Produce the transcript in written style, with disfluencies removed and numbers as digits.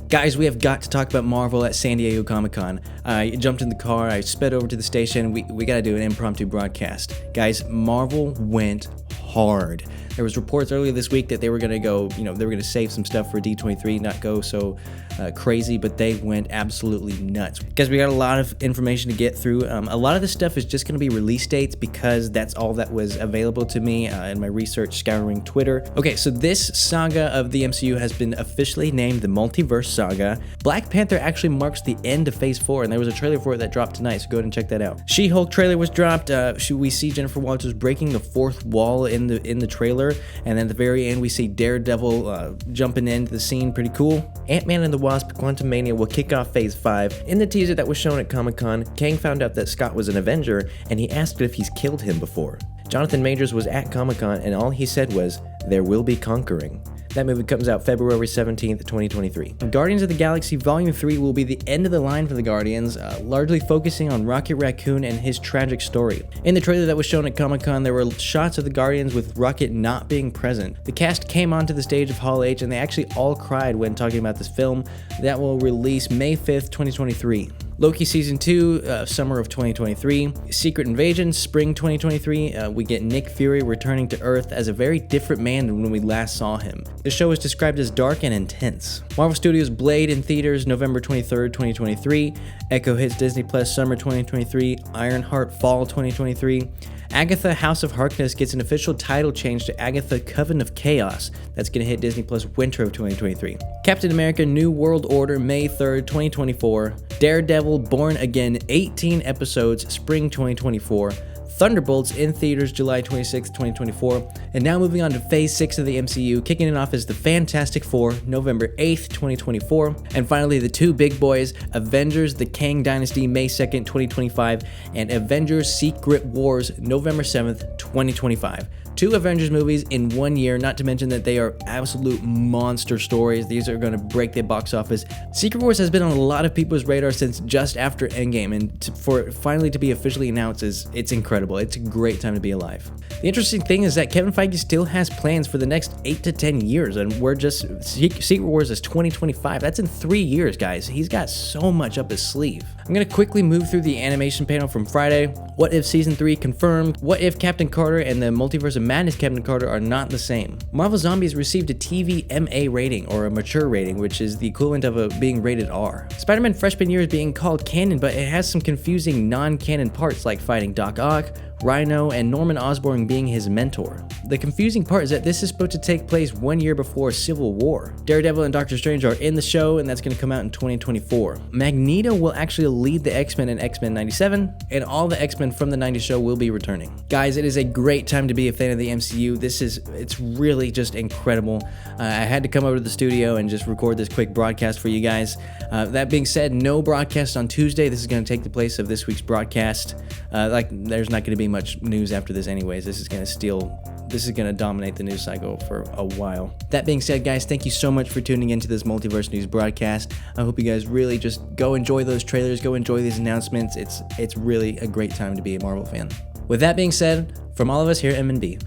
Guys, we have got to talk about Marvel at San Diego Comic-Con. I jumped in the car, I sped over to the station, we gotta do an impromptu broadcast. Guys, Marvel went hard. There was reports earlier this week that they were gonna go, they were gonna save some stuff for D23, not go so crazy, but they went absolutely nuts. Guys, we got a lot of information to get through. A lot of this stuff is just gonna be release dates because that's all that was available to me in my research scouring Twitter. Okay, so this saga of the MCU has been officially named the Multiverse Saga. Black Panther actually marks the end of Phase 4, and there was a trailer for it that dropped tonight, so go ahead and check that out. She-Hulk trailer was dropped. We see Jennifer Walters breaking the fourth wall in the trailer, and then at the very end we see Daredevil jumping into the scene. Pretty cool. Ant-Man and the Wasp Quantumania will kick off Phase 5. In the teaser that was shown at Comic-Con, Kang found out that Scott was an Avenger, and he asked if he's killed him before. Jonathan Majors was at Comic-Con, and all he said was, "There will be conquering." That movie comes out February 17th, 2023. Guardians of the Galaxy Volume 3 will be the end of the line for the Guardians, largely focusing on Rocket Raccoon and his tragic story. In the trailer that was shown at Comic-Con, there were shots of the Guardians with Rocket not being present. The cast came onto the stage of Hall H and they actually all cried when talking about this film that will release May 5th, 2023. Loki Season 2, summer of 2023. Secret Invasion, spring 2023. We get Nick Fury returning to Earth as a very different man than when we last saw him. The show is described as dark and intense. Marvel Studios' Blade in theaters November 23rd, 2023. Echo hits Disney Plus summer 2023. Ironheart fall 2023. Agatha House of Harkness gets an official title change to Agatha Coven of Chaos. That's going to hit Disney Plus winter of 2023. Captain America New World Order May 3rd, 2024. Daredevil Born Again 18 episodes spring 2024. Thunderbolts in theaters July 26th, 2024. And now moving on to Phase 6 of the MCU, kicking it off is the Fantastic Four, November 8th, 2024. And finally, the two big boys, Avengers The Kang Dynasty, May 2nd, 2025, and Avengers Secret Wars, November 7th, 2025. Two Avengers movies in 1 year, not to mention that they are absolute monster stories. These are going to break the box office. Secret Wars has been on a lot of people's radar since just after Endgame, and for it finally to be officially announced, it's incredible. It's a great time to be alive. The interesting thing is that Kevin Feige still has plans for the next 8 to 10 years, and Secret Wars is 2025. That's in 3 years, guys. He's got so much up his sleeve. I'm going to quickly move through the animation panel from Friday. What if Season 3 confirmed? What if Captain Carter and the Multiverse of Madness Captain Carter are not the same? Marvel Zombies received a TV MA rating, or a mature rating, which is the equivalent of being rated R. Spider-Man Freshman Year is being called canon, but it has some confusing non-canon parts like fighting Doc Ock, Rhino, and Norman Osborn being his mentor. The confusing part is that this is supposed to take place 1 year before Civil War. Daredevil and Doctor Strange are in the show, and that's going to come out in 2024. Magneto will actually lead the X-Men in X-Men 97, and all the X-Men from the 90s show will be returning. Guys, it is a great time to be a fan of the MCU. It's really just incredible. I had to come over to the studio and just record this quick broadcast for you guys. That being said, no broadcast on Tuesday. This is going to take the place of this week's broadcast. There's not going to be much news after this anyways. This is going to dominate the news cycle for a while. That being said, guys, thank you so much for tuning into this Multiverse News broadcast. I hope you guys really just go enjoy those trailers, go enjoy these announcements. It's really a great time to be a Marvel fan. With that being said, from all of us here at M&B,